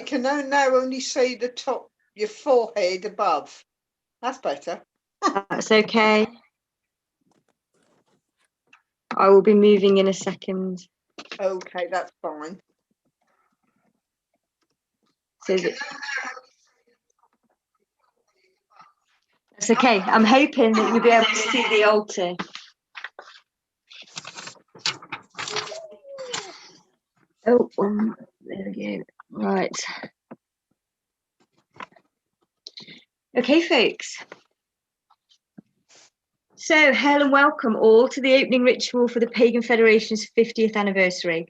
can now only see the top, your forehead above. That's better. That's okay. I will be moving in a second. Okay, that's fine. So that's okay. I'm hoping that you'll be able to see the altar. Oh, there we go. Right. Okay, folks. So, hail and welcome all to the opening ritual for the Pagan Federation's 50th anniversary.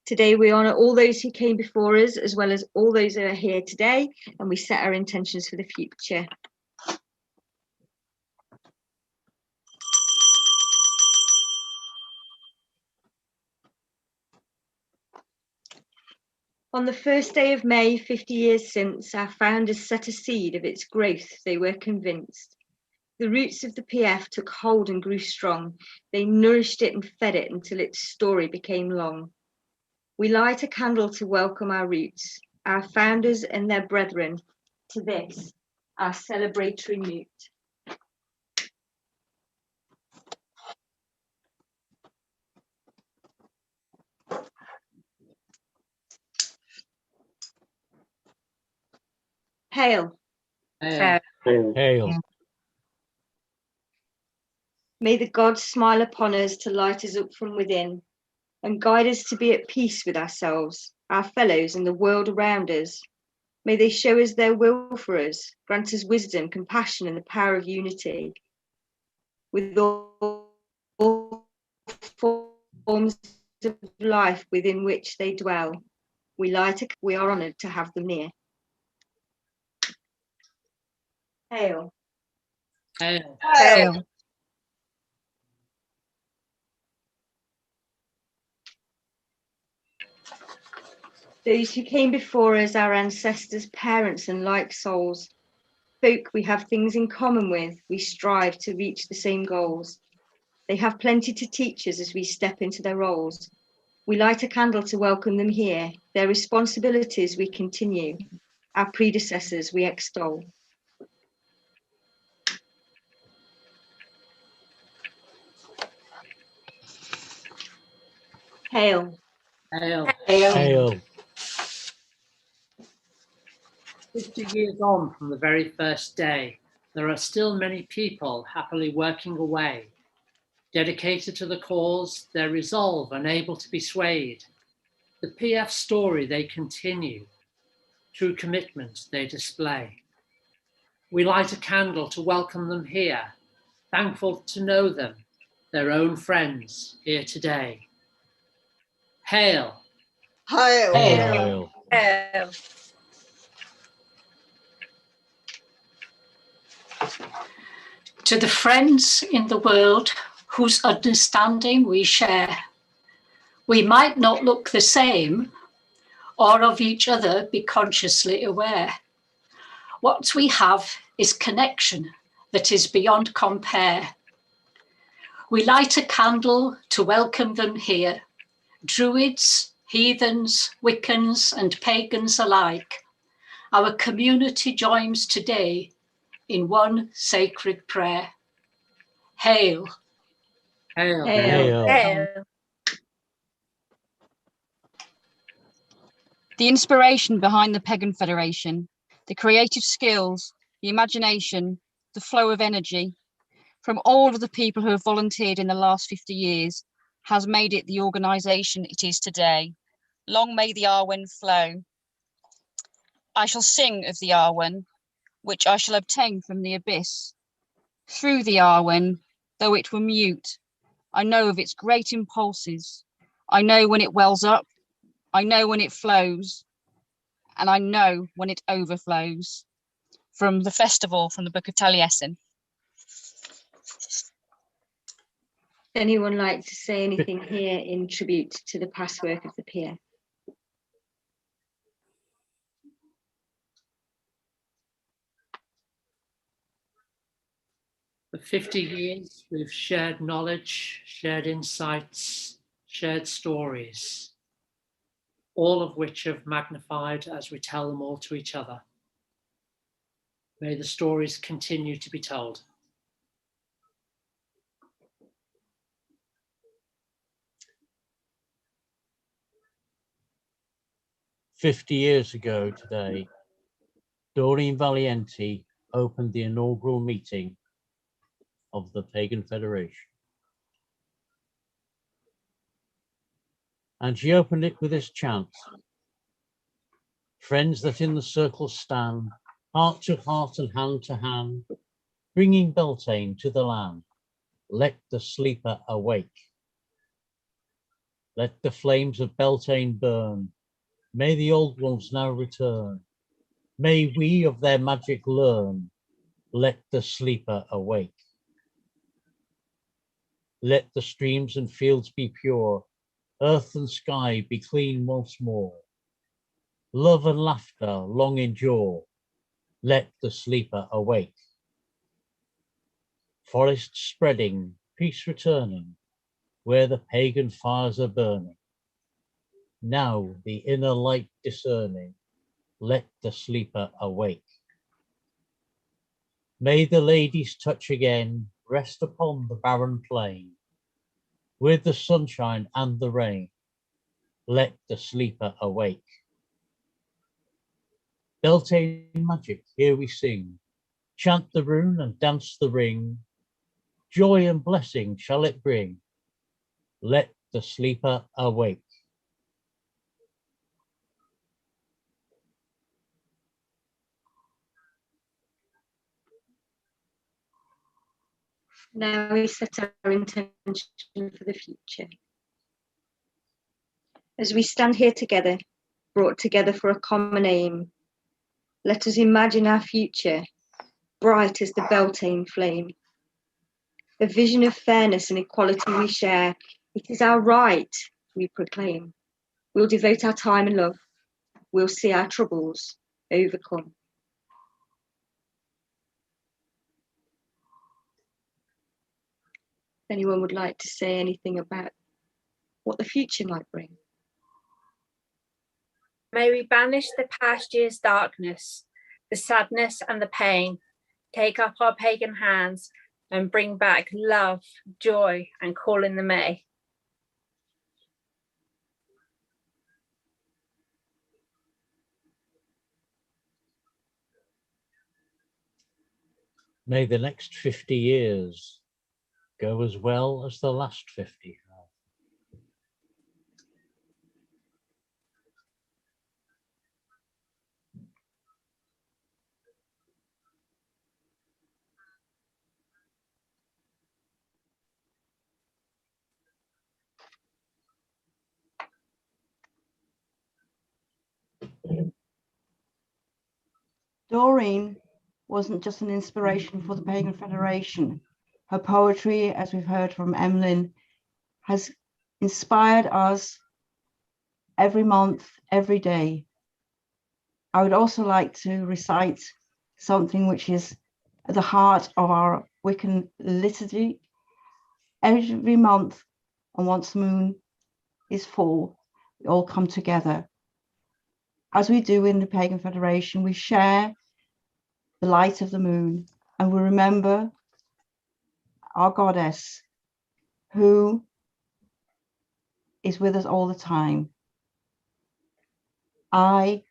Today, we honour all those who came before us, as well as all those who are here today, and we set our intentions for the future. On the first day of May, 50 years since, our founders set a seed of its growth, they were convinced. The roots of the PF took hold and grew strong. They nourished it and fed it until its story became long. We light a candle to welcome our roots, our founders and their brethren, to this, our celebratory moot. Hail. Hail. Hail. May the gods smile upon us to light us up from within and guide us to be at peace with ourselves, our fellows and the world around us. May they show us their will for us, grant us wisdom, compassion and the power of unity. With all forms of life within which they dwell, we are honoured to have them near. Hail. Hail. Hail. Those who came before us, our ancestors, parents and like souls, folk we have things in common with, we strive to reach the same goals. They have plenty to teach us as we step into their roles. We light a candle to welcome them here. Their responsibilities we continue. Our predecessors we extol. Hail. Hail. Hail. 50 years on from the very first day, there are still many people happily working away, dedicated to the cause, their resolve unable to be swayed. The PF story they continue, true commitment they display. We light a candle to welcome them here, thankful to know them, their own friends here today. Hail. Hail. Hail. Hail. To the friends in the world whose understanding we share, we might not look the same or of each other be consciously aware. What we have is connection that is beyond compare. We light a candle to welcome them here, Druids, heathens, Wiccans and pagans alike. Our community joins today in one sacred prayer. Hail. Hail. Hail. Hail. The inspiration behind the Pagan Federation, the creative skills, the imagination, the flow of energy from all of the people who have volunteered in the last 50 years has made it the organisation it is today. Long may the Arwen flow. I shall sing of the Arwen, which I shall obtain from the abyss. Through the Arwen, though it were mute, I know of its great impulses. I know when it wells up, I know when it flows, and I know when it overflows. From the festival from the Book of Taliesin. Anyone like to say anything here in tribute to the past work of the PF? For 50 years, we've shared knowledge, shared insights, shared stories. all of which have magnified as we tell them all to each other. May the stories continue to be told. "50 years ago today, Doreen Valiente opened the inaugural meeting of the Pagan Federation. And she opened it with this chant: friends that in the circle stand, heart to heart and hand to hand, bringing Beltane to the land, let the sleeper awake. Let the flames of Beltane burn, may the old ones now return, may we of their magic learn, let the sleeper awake. Let the streams and fields be pure, earth and sky be clean once more. Love and laughter long endure, let the sleeper awake. Forests spreading, peace returning, where the pagan fires are burning. Now the inner light discerning, let the sleeper awake. May the lady's touch again rest upon the barren plain, with the sunshine and the rain, let the sleeper awake. Beltane magic, here we sing, chant the rune and dance the ring, joy and blessing shall it bring, let the sleeper awake. Now we set our intention for the future. As we stand here together, brought together for a common aim, let us imagine our future, bright as the Beltane flame. A vision of fairness and equality we share. It is our right, we proclaim. We'll devote our time and love. We'll see our troubles overcome. If anyone would like to say anything about what the future might bring. May we banish the past year's darkness, the sadness and the pain, take up our pagan hands and bring back love, joy, and call in the May. May the next 50 years go as well as the last 50 have. Doreen wasn't just an inspiration for the Pagan Federation. Her poetry, as we've heard from Emlyn, has inspired us every month, every day. I would also like to recite something which is at the heart of our Wiccan liturgy. Every month, and once the moon is full, we all come together. As we do in the Pagan Federation, we share the light of the moon, and we remember our goddess who is with us all the time. I,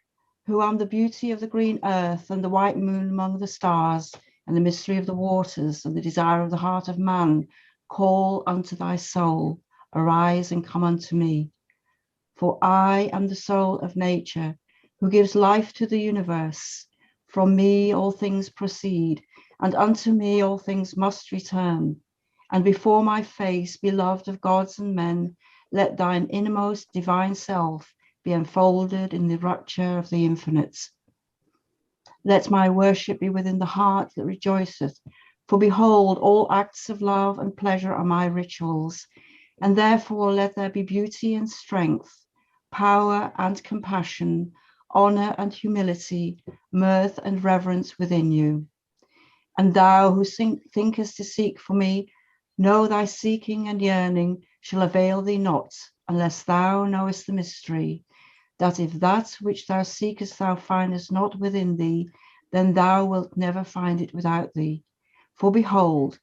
who am the beauty of the green earth and the white moon among the stars and the mystery of the waters and the desire of the heart of man, call unto thy soul, arise and come unto me. For I am the soul of nature, who gives life to the universe. From me all things proceed, and unto me all things must return. And before my face, beloved of gods and men, let thine innermost divine self be enfolded in the rapture of the infinite. Let my worship be within the heart that rejoiceth, for behold, all acts of love and pleasure are my rituals, and therefore let there be beauty and strength, power and compassion, honor and humility, mirth and reverence within you. And thou who thinkest to seek for me, know thy seeking and yearning shall avail thee not, unless thou knowest the mystery, that if that which thou seekest thou findest not within thee, then thou wilt never find it without thee. For behold,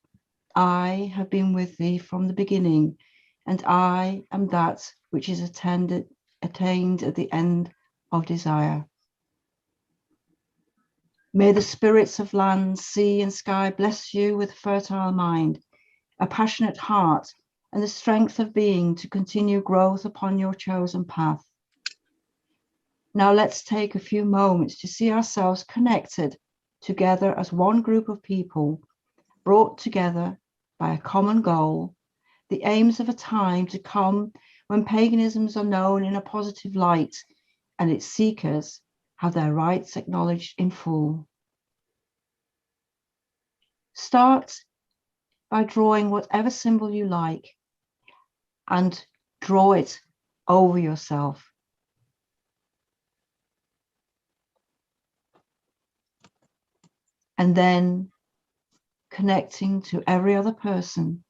I have been with thee from the beginning, and I am that which is attained at the end of desire. May the spirits of land, sea, and sky bless you with a fertile mind, a passionate heart, and the strength of being to continue growth upon your chosen path. Now let's take a few moments to see ourselves connected together as one group of people, brought together by a common goal, the aims of a time to come when paganisms are known in a positive light and its seekers have their rights acknowledged in full. Start by drawing whatever symbol you like and draw it over yourself. And then connecting to every other person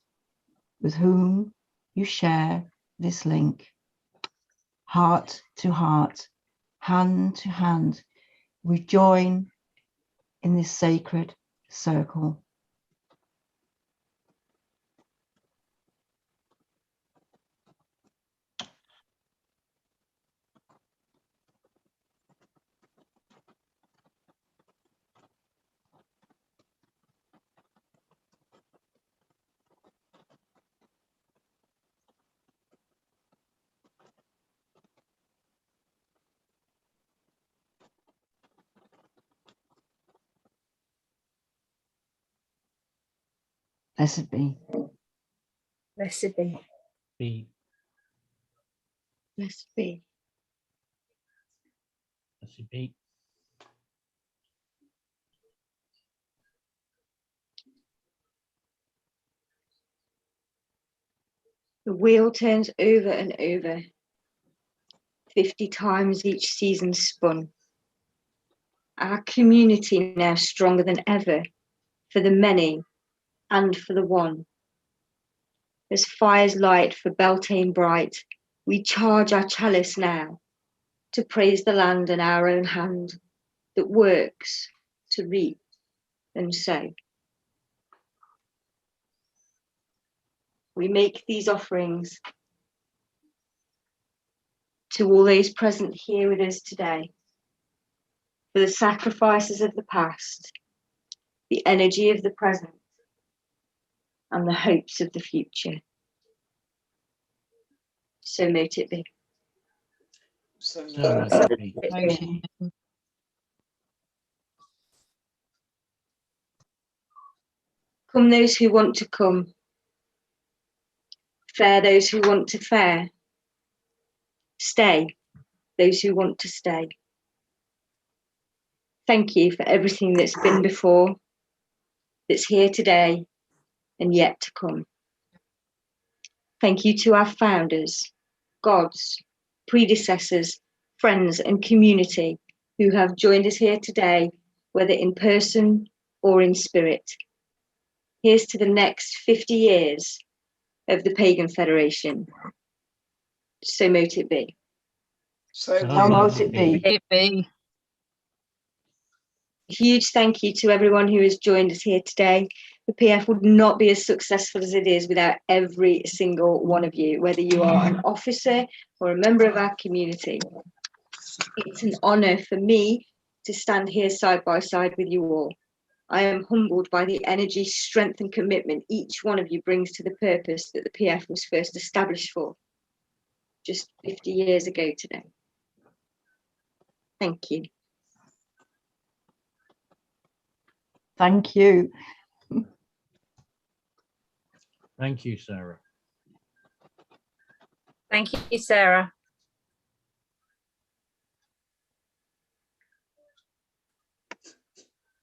with whom you share this link. Heart to heart, hand to hand, we join in this sacred circle. Blessed be. Blessed be. Be. Blessed be. Blessed be. The wheel turns over and over, 50 times each season spun. Our community now stronger than ever, for the many and for the one. As fires light for Beltane bright, we charge our chalice now to praise the land and our own hand that works to reap and sow. We make these offerings to all those present here with us today, for the sacrifices of the past, the energy of the present, and the hopes of the future. So mote it be. So So no. mote it be. Thank you. Come those who want to come, fare those who want to fare, stay those who want to stay. Thank you for everything that's been before, that's here today, and yet to come. Thank you to our founders, gods, predecessors, friends, and community who have joined us here today, whether in person or in spirit. Here's to the next 50 years of the Pagan Federation. So mote it be. So So How mote mote it be. It be. A huge thank you to everyone who has joined us here today. The PF would not be as successful as it is without every single one of you, whether you are an officer or a member of our community. It's an honour for me to stand here side by side with you all. I am humbled by the energy, strength and commitment each one of you brings to the purpose that the PF was first established for, just 50 years ago today. Thank you. Thank you. Thank you, Sarah. Thank you, Sarah.